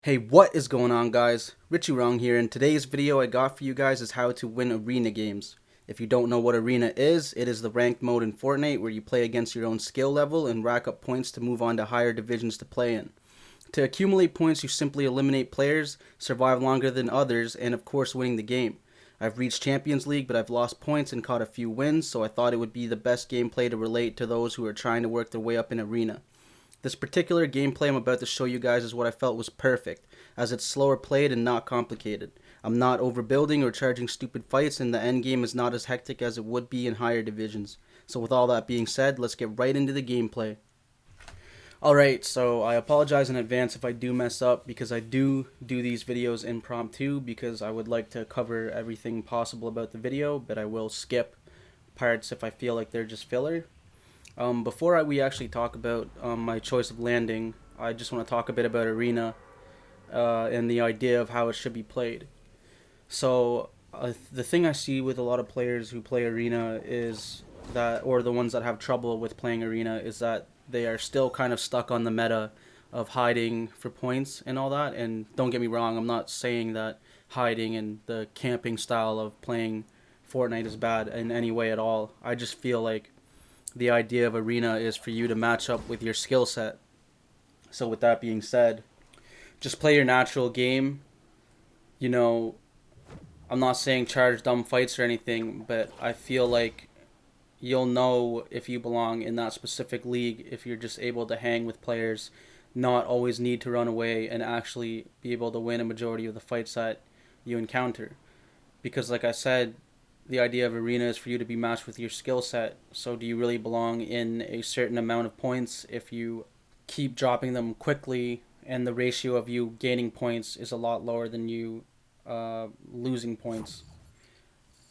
Hey, what is going on, guys? RichieRong here, and today's video I got for you guys is how to win arena games. If you don't know what arena is, it is the ranked mode in Fortnite where you play against your own skill level and rack up points to move on to higher divisions to play in. To accumulate points, you simply eliminate players, survive longer than others, and of course winning the game. I've reached Champions League, but I've lost points and caught a few wins, so I thought it would be the best gameplay to relate to those who are trying to work their way up in arena. This particular gameplay I'm about to show you guys is what I felt was perfect, as it's slower played and not complicated. I'm not overbuilding or charging stupid fights, and the end game is not as hectic as it would be in higher divisions. So with all that being said, let's get right into the gameplay. Alright, so I apologize in advance if I do mess up, because I do these videos impromptu, because I would like to cover everything possible about the video, but I will skip parts if I feel like they're just filler. Before we actually talk about my choice of landing, I just want to talk a bit about arena and the idea of how it should be played. So the thing I see with a lot of players who play arena is that, or the ones that have trouble with playing arena, is that they are still kind of stuck on the meta of hiding for points and all that. And don't get me wrong, I'm not saying that hiding and the camping style of playing Fortnite is bad in any way at all. I just feel like the idea of arena is for you to match up with your skill set. So with that being said, just play your natural game. You know, I'm not saying charge dumb fights or anything, but I feel like you'll know if you belong in that specific league if you're just able to hang with players, not always need to run away, and actually be able to win a majority of the fights that you encounter. Because like I said, the idea of arena is for you to be matched with your skill set. So do you really belong in a certain amount of points if you keep dropping them quickly and the ratio of you gaining points is a lot lower than you losing points?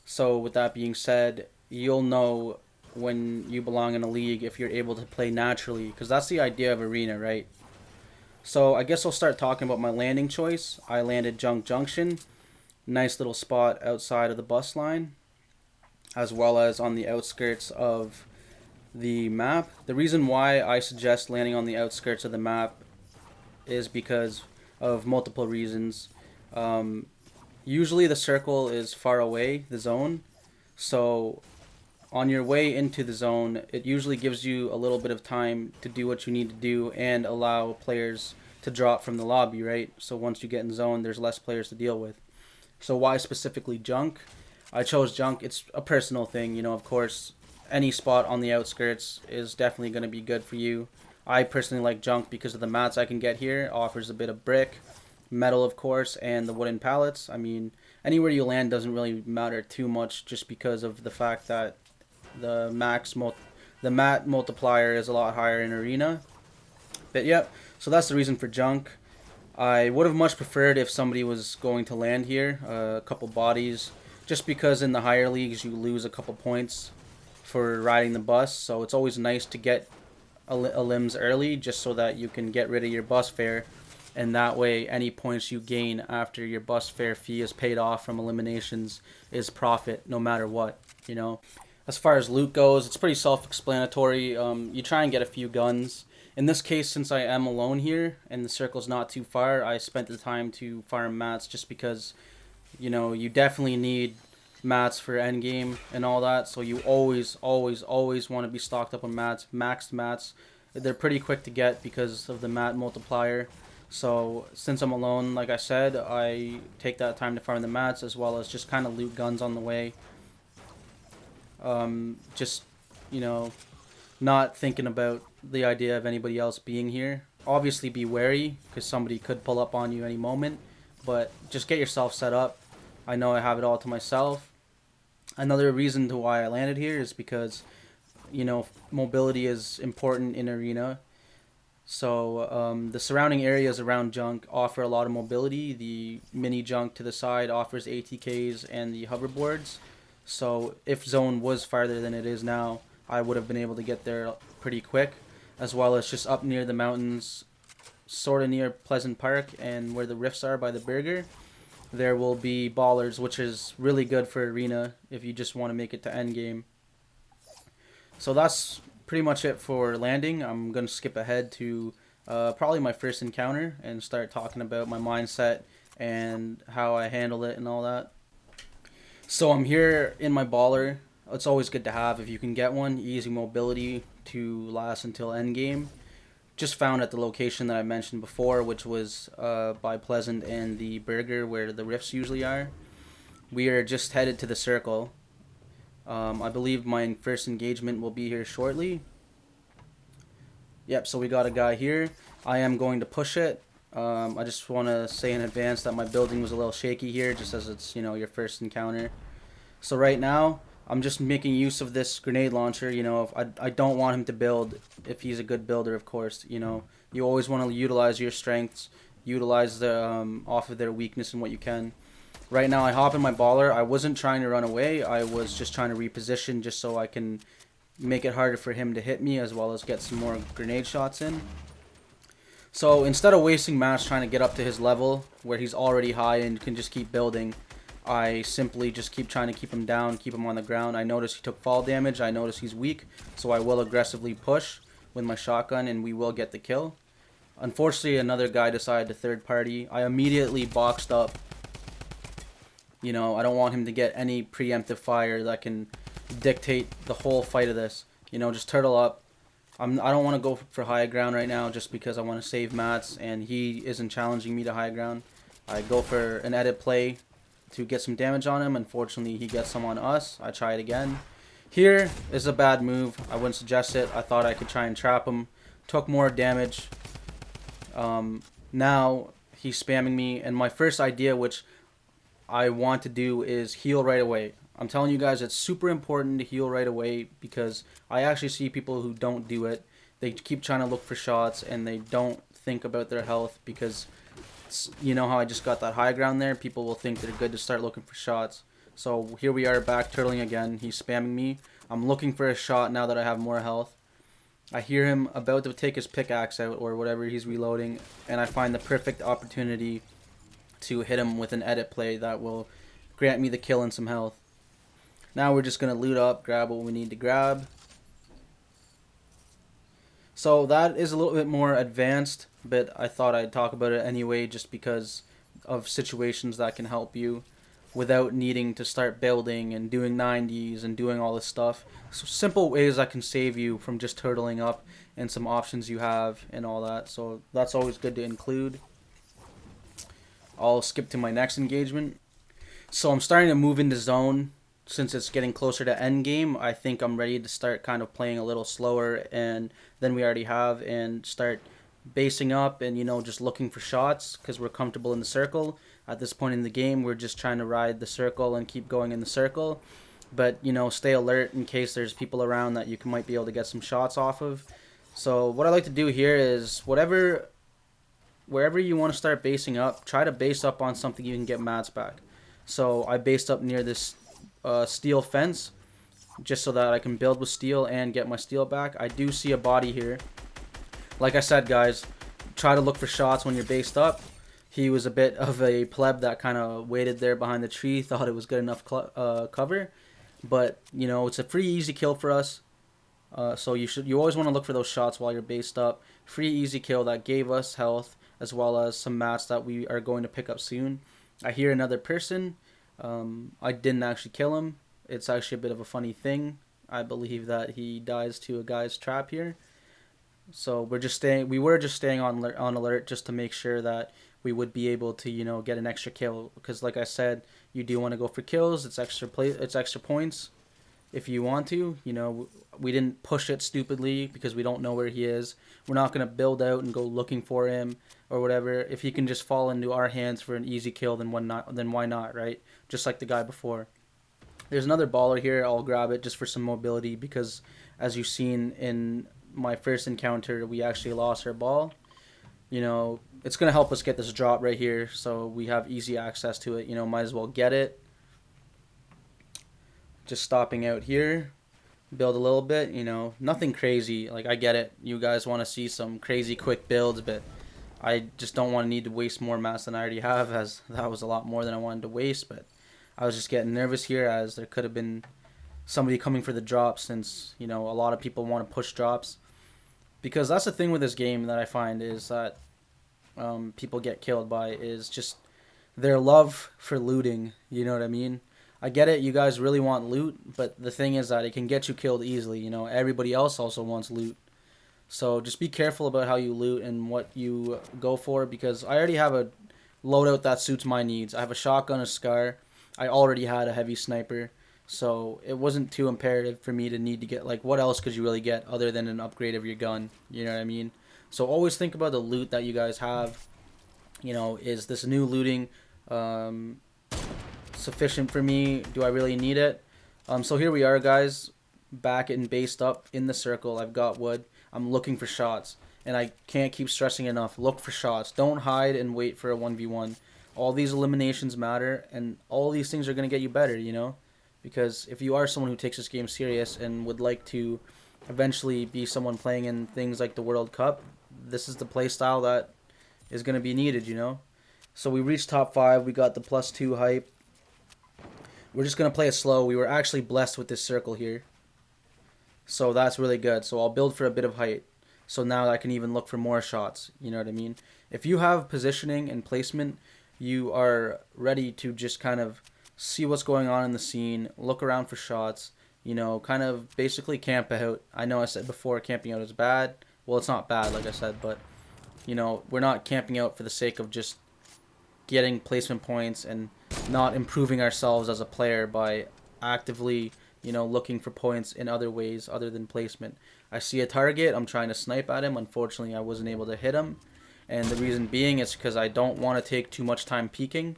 So with that being said, you'll know when you belong in a league if you're able to play naturally, because that's the idea of arena, right? So I guess I'll start talking about my landing choice. I landed Junk Junction, nice little spot outside of the bus line, as well as on the outskirts of the map. The reason why I suggest landing on the outskirts of the map is because of multiple reasons. Um, Usually the circle is far away, the zone, so on your way into the zone, it usually gives you a little bit of time to do what you need to do and allow players to drop from the lobby, right? So once you get in zone, there's less players to deal with. So why specifically Junk? I chose Junk. It's a personal thing, of course. Any spot on the outskirts is definitely going to be good for you. I personally like Junk because of the mats I can get here. It offers a bit of brick, metal, of course, and the wooden pallets. I mean, anywhere you land doesn't really matter too much, just because of the fact that the the mat multiplier is a lot higher in arena. But yep, so that's the reason for Junk. I would have much preferred if somebody was going to land here, a couple bodies, just because in the higher leagues you lose a couple points for riding the bus. So it's always nice to get a limbs early, just so that you can get rid of your bus fare, and that way any points you gain after your bus fare fee is paid off from eliminations is profit, no matter what. As far as loot goes, it's pretty self-explanatory. You try and get a few guns. In this case, since I am alone here and the circle's not too far, I spent the time to farm mats, just because you definitely need mats for endgame and all that. So you always want to be stocked up on mats, maxed mats. They're pretty quick to get because of the mat multiplier. So since I'm alone, like I said, I take that time to farm the mats, as well as just kind of loot guns on the way. Just, you know, not thinking about the idea of anybody else being here. Obviously be wary, because somebody could pull up on you any moment, but just get yourself set up. I know I have it all to myself. Another reason to why I landed here is because, mobility is important in arena. So the surrounding areas around Junk offer a lot of mobility. The mini Junk to the side offers ATKs and the hoverboards. So if zone was farther than it is now, I would have been able to get there pretty quick, as well as just up near the mountains, sort of near Pleasant Park and where the rifts are by the burger. There will be ballers, which is really good for arena if you just want to make it to endgame. So that's pretty much it for landing. I'm going to skip ahead to probably my first encounter, and start talking about my mindset and how I handle it and all that. So I'm here in my baller. It's always good to have if you can get one. Easy mobility to last until end game. Just found at the location that I mentioned before, which was by Pleasant and the Burger, where the rifts usually are. We are just headed to the circle. I believe my first engagement will be here shortly. Yep, so we got a guy here. I am going to push it. I just want to say in advance that my building was a little shaky here, just as it's, your first encounter. So right now, I'm just making use of this grenade launcher. If I don't want him to build if he's a good builder, of course. You always want to utilize your strengths, utilize the off of their weakness and what you can. Right now, I hop in my baller. I wasn't trying to run away. I was just trying to reposition just so I can make it harder for him to hit me, as well as get some more grenade shots in. So instead of wasting mats trying to get up to his level where he's already high and can just keep building, I simply just keep trying to keep him down, keep him on the ground. I notice he took fall damage. I notice he's weak, so I will aggressively push with my shotgun, and we will get the kill. Unfortunately, another guy decided to third party. I immediately boxed up. I don't want him to get any preemptive fire that can dictate the whole fight of this. Just turtle up. I don't want to go for high ground right now just because I want to save mats, and he isn't challenging me to high ground. I go for an edit play to get some damage on him. Unfortunately, he gets some on us. I try it again. Here is a bad move. I wouldn't suggest it. I thought I could try and trap him. Took more damage. Now he's spamming me, and my first idea, which I want to do, is heal right away. I'm telling you guys, it's super important to heal right away, because I actually see people who don't do it. They keep trying to look for shots and they don't think about their health, because you know how I just got that high ground there? People will think they're good to start looking for shots. So here we are back turtling again. He's spamming me. I'm looking for a shot now that I have more health. I hear him about to take his pickaxe out or whatever he's reloading, and I find the perfect opportunity to hit him with an edit play that will grant me the kill and some health. Now we're just going to loot up, grab what we need to grab. So that is a little bit more advanced, but I thought I'd talk about it anyway just because of situations that can help you without needing to start building and doing 90s and doing all this stuff. So simple ways that can save you from just turtling up, and some options you have and all that. So that's always good to include. I'll skip to my next engagement. So I'm starting to move into zone. Since it's getting closer to end game, I think I'm ready to start kind of playing a little slower and than we already have, and start basing up and just looking for shots because we're comfortable in the circle. At this point in the game, we're just trying to ride the circle and keep going in the circle, but stay alert in case there's people around that you might be able to get some shots off of. So what I like to do here is wherever you want to start basing up, try to base up on something you can get mats back. So I based up near this steel fence just so that I can build with steel and get my steel back. I do see a body here. Like I said, guys, try to look for shots when you're based up. He was a bit of a pleb that kind of waited there behind the tree, thought it was good enough cover, but it's a pretty easy kill for us. So you always want to look for those shots while you're based up. Free easy kill that gave us health as well as some mats that we are going to pick up soon. I hear another person. I didn't actually kill him. It's actually a bit of a funny thing. I believe that he dies to a guy's trap here. So we were just staying on alert just to make sure that we would be able to get an extra kill, because like I said, you do want to go for kills. It's extra points if you want to. We didn't push it stupidly because we don't know where he is. We're not going to build out and go looking for him or whatever. If he can just fall into our hands for an easy kill, then why not, right? Just like the guy before. There's another baller here. I'll grab it just for some mobility, because as you've seen in my first encounter, we actually lost our ball. It's going to help us get this drop right here, so we have easy access to it. Might as well get it. Just stopping out here, build a little bit. Nothing crazy. Like, I get it, you guys want to see some crazy quick builds, but I just don't want to need to waste more mats than I already have, as that was a lot more than I wanted to waste. But I was just getting nervous here, as there could have been somebody coming for the drop, since a lot of people want to push drops. Because that's the thing with this game that I find is that people get killed by is just their love for looting. You know what I mean? I get it. You guys really want loot, but the thing is that it can get you killed easily. You know, everybody else also wants loot. So just be careful about how you loot and what you go for, because I already have a loadout that suits my needs. I have a shotgun, a SCAR. I already had a heavy sniper. So it wasn't too imperative for me to need to get, like, what else could you really get other than an upgrade of your gun? You know what I mean? So always think about the loot that you guys have. You know, is this new looting um, sufficient for me? Do I really need it? So here we are, guys, back and based up in the circle. I've got wood. I'm looking for shots, and I can't keep stressing enough. Look for shots. Don't hide and wait for a 1v1. All these eliminations matter, and all these things are going to get you better, you know? Because if you are someone who takes this game serious and would like to eventually be someone playing in things like the World Cup, this is the play style that is going to be needed, you know? So we reached top 5. We got the +2 hype. We're just going to play it slow. We were actually blessed with this circle here. So that's really good. So I'll build for a bit of height. So now I can even look for more shots. You know what I mean? If you have positioning and placement, you are ready to just kind of see what's going on in the scene, look around for shots, you know, kind of basically camp out. I know I said before camping out is bad. Well, it's not bad, like I said, but, you know, we're not camping out for the sake of just getting placement points and not improving ourselves as a player by actively, you know, looking for points in other ways other than placement. I see a target, I'm trying to snipe at him. Unfortunately, I wasn't able to hit him. And the reason being is because I don't want to take too much time peeking.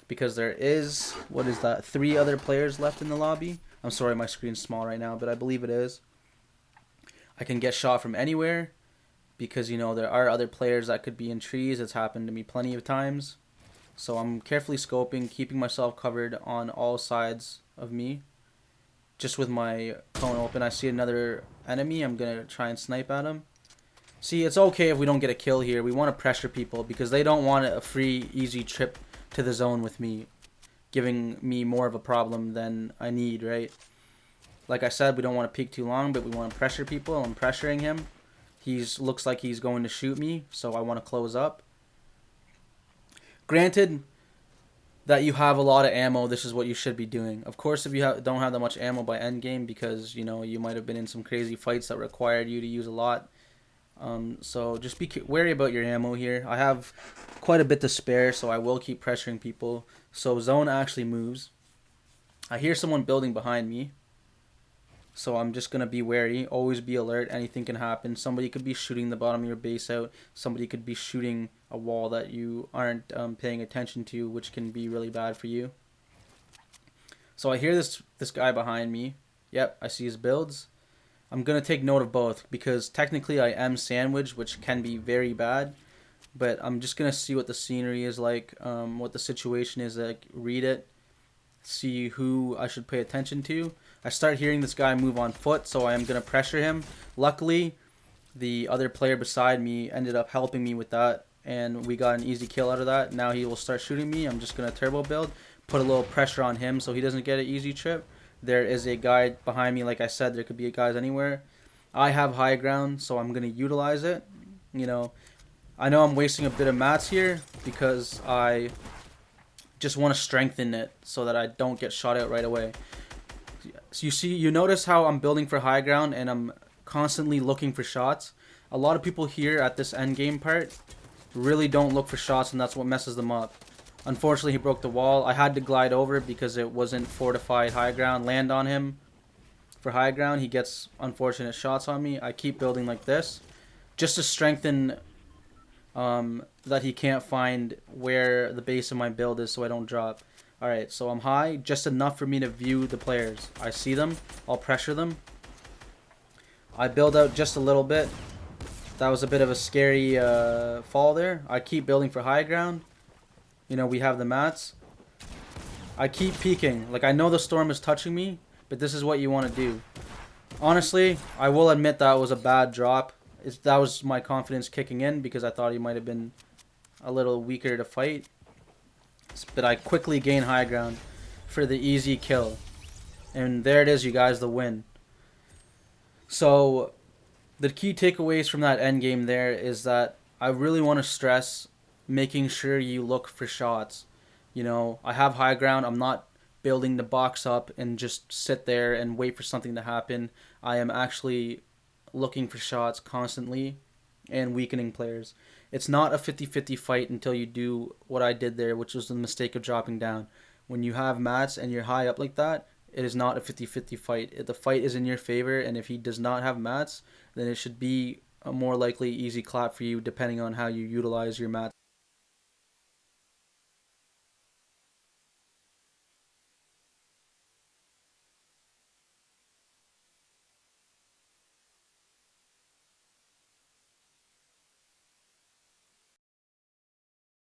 Because there is, what is that, 3 other players left in the lobby. I'm sorry, my screen's small right now, but I believe it is. I can get shot from anywhere because, you know, there are other players that could be in trees. It's happened to me plenty of times. So I'm carefully scoping, keeping myself covered on all sides of me. Just with my cone open, I see another enemy. I'm going to try and snipe at him. See, it's okay if we don't get a kill here. We want to pressure people because they don't want a free, easy trip to the zone with me, giving me more of a problem than I need, right? Like I said, we don't want to peek too long, but we want to pressure people. I'm pressuring him. Looks like he's going to shoot me, so I want to close up. Granted that you have a lot of ammo, this is what you should be doing. Of course, if you don't have that much ammo by endgame, because, you know, you might have been in some crazy fights that required you to use a lot. So just be wary about your ammo here. I have quite a bit to spare, so I will keep pressuring people. So zone actually moves. I hear someone building behind me. So I'm just going to be wary. Always be alert. Anything can happen. Somebody could be shooting the bottom of your base out. Somebody could be shooting a wall that you aren't paying attention to, which can be really bad for you. So I hear this guy behind me. Yep, I see his builds. I'm going to take note of both because technically I am sandwiched, which can be very bad. But I'm just going to see what the scenery is like, what the situation is like, read it, see who I should pay attention to. I start hearing this guy move on foot, so I am going to pressure him. Luckily, the other player beside me ended up helping me with that, and we got an easy kill out of that. Now he will start shooting me. I'm just going to turbo build, put a little pressure on him so he doesn't get an easy trip. There is a guy behind me. Like I said, there could be guys anywhere. I have high ground, so I'm going to utilize it. You know I'm wasting a bit of mats here because I just want to strengthen it so that I don't get shot out right away. So you notice how I'm building for high ground and I'm constantly looking for shots. A lot of people here at this end game part really don't look for shots, and that's what messes them up. Unfortunately, he broke the wall. I had to glide over because it wasn't fortified high ground. Land on him for high ground. He gets unfortunate shots on me. I keep building like this just to strengthen that he can't find where the base of my build is so I don't drop. Alright, so I'm high, just enough for me to view the players. I see them, I'll pressure them. I build out just a little bit. That was a bit of a scary fall there. I keep building for high ground. You know, we have the mats. I keep peeking. Like, I know the storm is touching me, but this is what you want to do. Honestly, I will admit that was a bad drop. That was my confidence kicking in because I thought he might have been a little weaker to fight. But I quickly gain high ground for the easy kill. And there it is, you guys, the win. So The key takeaways from that end game there is that I really want to stress making sure you look for shots. I have high ground. I'm not building the box up and just sit there and wait for something to happen. I am actually looking for shots constantly and weakening players. It's not a 50-50 fight until you do what I did there, which was the mistake of dropping down. When you have mats and you're high up like that, it is not a 50-50 fight. The fight is in your favor, and if he does not have mats, then it should be a more likely easy clap for you depending on how you utilize your mats.